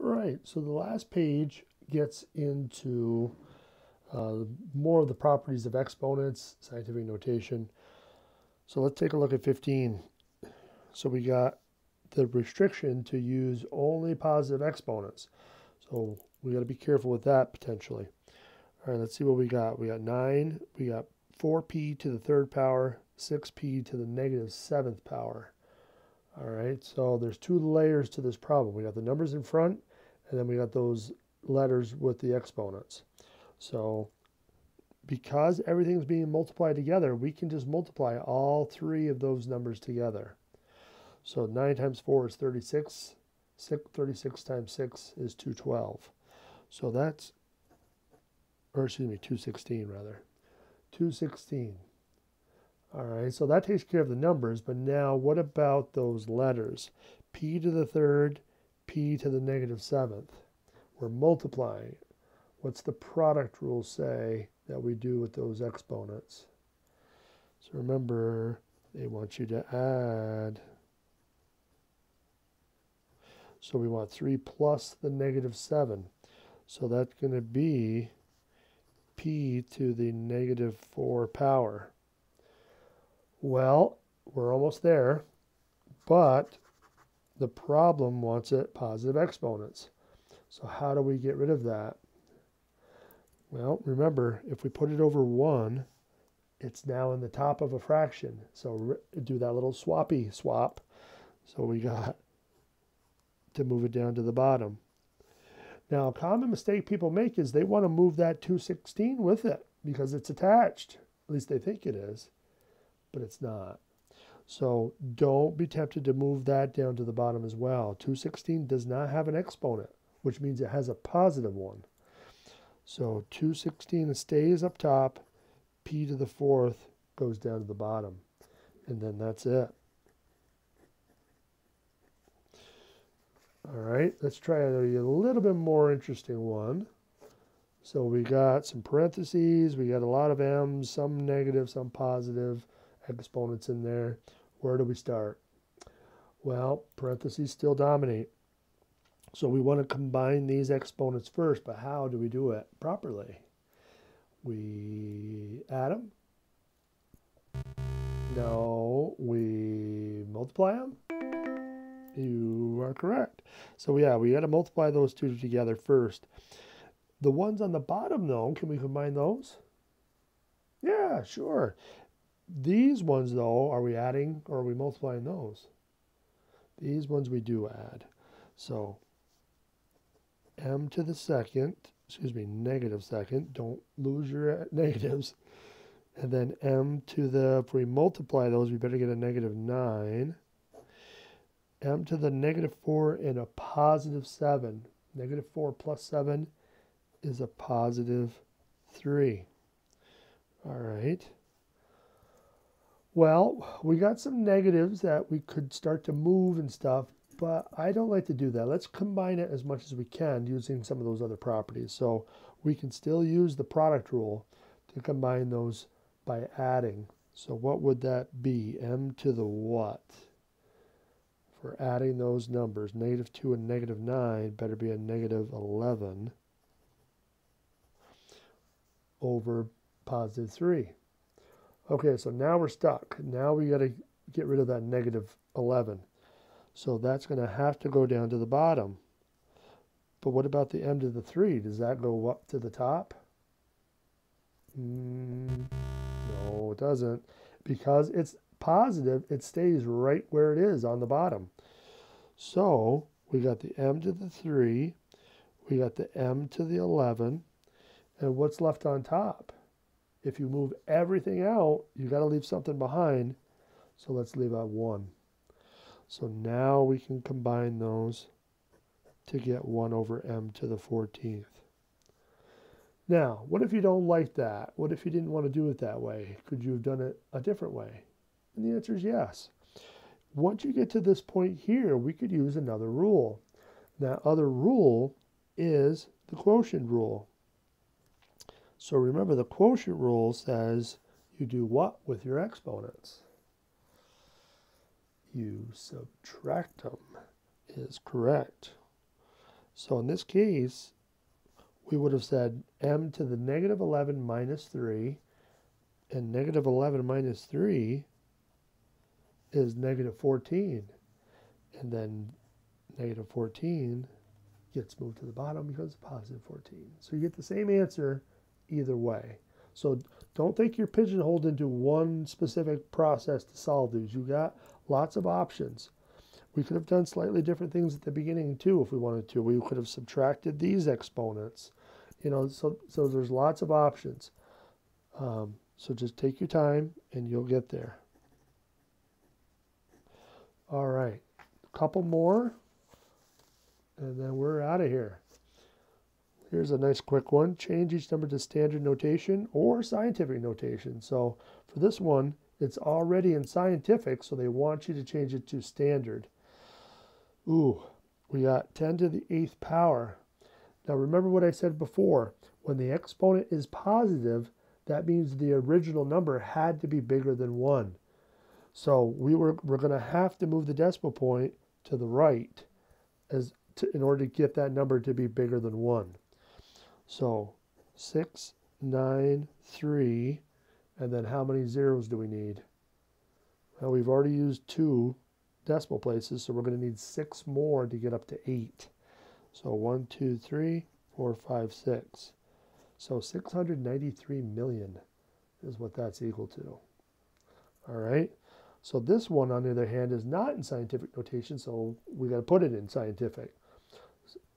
Right, so the last page gets into more of the properties of exponents, scientific notation. So let's take a look at 15. So we got the restriction to use only positive exponents. So we got to be careful with that potentially. All right, let's see what we got. We got 9, we got 4p to the third power, 6p to the negative seventh power. All right, so there's two layers to this problem. We got the numbers in front, and then we got those letters with the exponents. So because everything's being multiplied together, we can just multiply all three of those numbers together. So 9 times 4 is 36. 36 times 6 is 212. So that's, or excuse me, 216 rather. 216. All right, so that takes care of the numbers, but now what about those letters? P to the third, P to the negative seventh. We're multiplying. What's the product rule say that we do with those exponents? So remember, they want you to add. So we want 3 plus the negative 7. So that's going to be P to the negative 4 power. Well, we're almost there, but the problem wants it positive exponents. So how do we get rid of that? Well, remember, if we put it over 1, it's now in the top of a fraction. So do that little swappy swap. So we got to move it down to the bottom. Now, a common mistake people make is they want to move that 216 with it because it's attached. At least they think it is, but it's not. So don't be tempted to move that down to the bottom as well. 216 does not have an exponent, which means it has a positive one. So 216 stays up top, p to the fourth goes down to the bottom, and then that's it. All right, let's try a little bit more interesting one. So we got some parentheses, we got a lot of m's, some negative, some positive exponents in there. Where do we start? Well, parentheses still dominate. So we want to combine these exponents first, but how do we do it properly? We add them? No, we multiply them? You are correct. So yeah, we got to multiply those two together first. The ones on the bottom though, can we combine those? Yeah, sure. These ones though, are we adding or are we multiplying those? These ones we do add. So m to the second, excuse me, negative second, don't lose your negatives. And then m to the, if we multiply those, we better get a negative 9. M to the negative 4 and a positive 7. Negative 4 plus 7 is a positive 3. All right. Well, we got some negatives that we could start to move and stuff, but I don't like to do that. Let's combine it as much as we can using some of those other properties. So we can still use the product rule to combine those by adding. So what would that be? M to the what? For adding those numbers, negative 2 and negative 9 better be a negative 11 over positive 3. Okay, so now we're stuck. Now we got to get rid of that negative 11. So that's going to have to go down to the bottom. But what about the m to the 3? Does that go up to the top? No, it doesn't. Because it's positive, it stays right where it is on the bottom. So we got the m to the 3, we got the m to the 11, and what's left on top? If you move everything out, you got to leave something behind. So let's leave out 1. So now we can combine those to get 1 over m to the 14th. Now, what if you don't like that? What if you didn't want to do it that way? Could you have done it a different way? And the answer is yes. Once you get to this point here, we could use another rule. That other rule is the quotient rule. So remember, the quotient rule says you do what with your exponents? You subtract them, is correct. So in this case, we would have said m to the negative 11 minus 3, and negative 11 minus 3 is negative 14. And then negative 14 gets moved to the bottom because it's positive 14. So you get the same answer either way. So don't think you're pigeonholed into one specific process to solve these. You got lots of options. We could have done slightly different things at the beginning too if we wanted to. We could have subtracted these exponents. You know, so there's lots of options. So just take your time and you'll get there. All right, a couple more and then we're out of here. Here's a nice quick one. Change each number to standard notation or scientific notation. So for this one, it's already in scientific, so they want you to change it to standard. Ooh, we got 10 to the 8th power. Now remember what I said before. When the exponent is positive, that means the original number had to be bigger than 1. So we're going to have to move the decimal point to the right in order to get that number to be bigger than 1. So 6, 9, 3, and then how many zeros do we need? Well, we've already used 2 decimal places, so we're going to need 6 more to get up to 8. So 1, 2, 3, 4, 5, 6. So 693 million is what that's equal to. All right. So this one, on the other hand, is not in scientific notation, so we got to put it in scientific.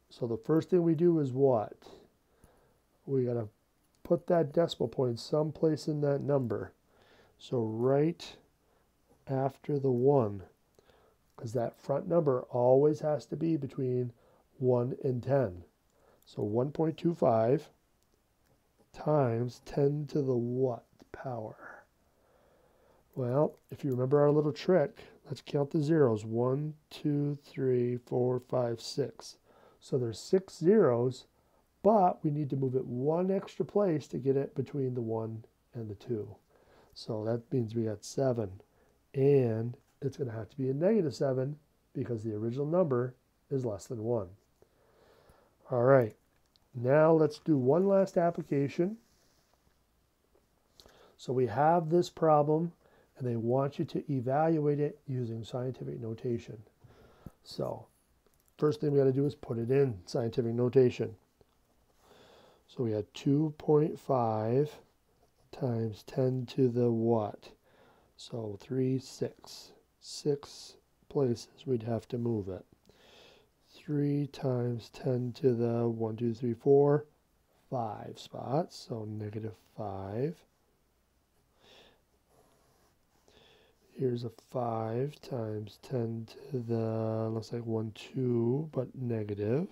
So the first thing we do is what? We got to put that decimal point someplace in that number. So right after the 1, because that front number always has to be between 1 and 10. So 1.25 times 10 to the what power? Well, if you remember our little trick, let's count the zeros. 1, 2, 3, 4, 5, 6. So there's 6 zeros, but we need to move it 1 extra place to get it between the 1 and the 2. So that means we got 7. And it's going to have to be a negative 7 because the original number is less than 1. All right. Now let's do one last application. So we have this problem, and they want you to evaluate it using scientific notation. So first thing we got to do is put it in scientific notation. So we had 2.5 times 10 to the what? So 3, 6. 6 places we'd have to move it. 3 times 10 to the 1, 2, 3, 4, 5 spots. So negative 5. Here's a 5 times 10 to the, looks like 1, 2, but negative.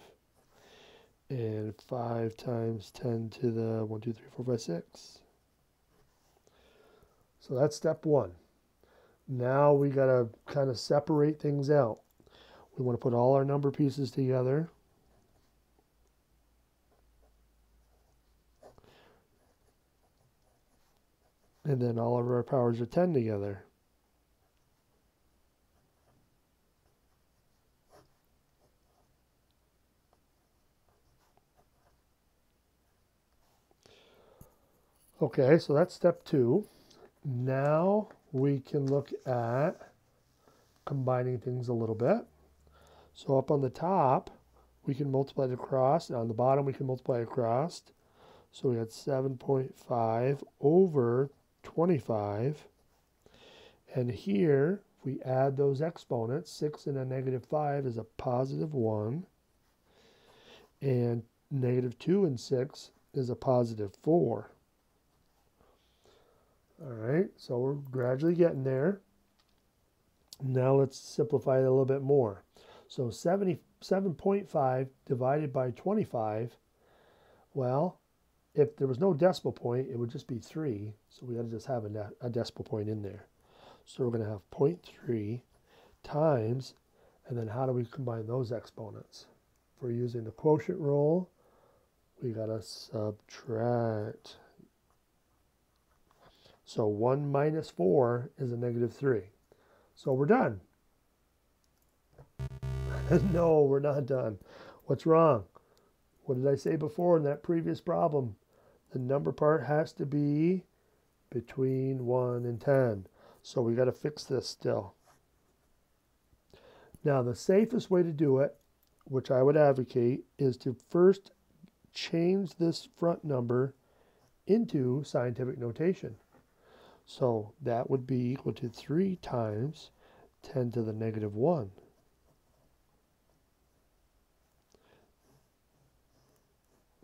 And 5 times 10 to the 1, 2, 3, 4, 5, 6. So that's step 1. Now we got to kind of separate things out. We want to put all our number pieces together. And then all of our powers of 10 together. Okay, so that's step 2. Now we can look at combining things a little bit. So up on the top, we can multiply it across. And on the bottom, we can multiply across. So we had 7.5 over 25. And here, if we add those exponents, 6 and a negative 5 is a positive 1. And negative 2 and 6 is a positive 4. All right, so we're gradually getting there. Now let's simplify it a little bit more. So 77.5 divided by 25, well, if there was no decimal point, it would just be 3. So we got to just have a decimal point in there. So we're going to have 0.3 times, and then how do we combine those exponents? If we're using the quotient rule, we got to subtract. So 1 minus 4 is a negative 3. So we're done. No, we're not done. What's wrong? What did I say before in that previous problem? The number part has to be between 1 and 10. So we got to fix this still. Now the safest way to do it, which I would advocate, is to first change this front number into scientific notation. So that would be equal to 3 times 10 to the negative 1.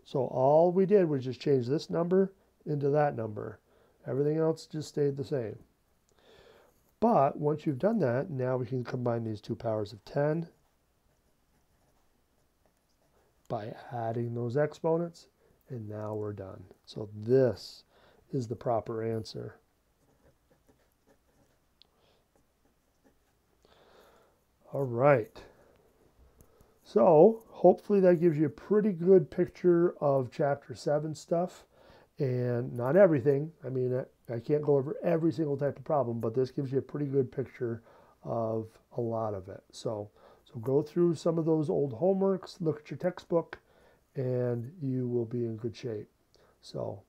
So all we did was just change this number into that number. Everything else just stayed the same. But once you've done that, now we can combine these two powers of 10 by adding those exponents, and now we're done. So this is the proper answer. All right. So hopefully that gives you a pretty good picture of Chapter 7 stuff, and not everything. I mean, I can't go over every single type of problem, but this gives you a pretty good picture of a lot of it. So go through some of those old homeworks, look at your textbook, and you will be in good shape. So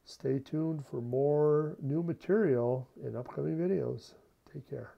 stay tuned for more new material in upcoming videos. Take care.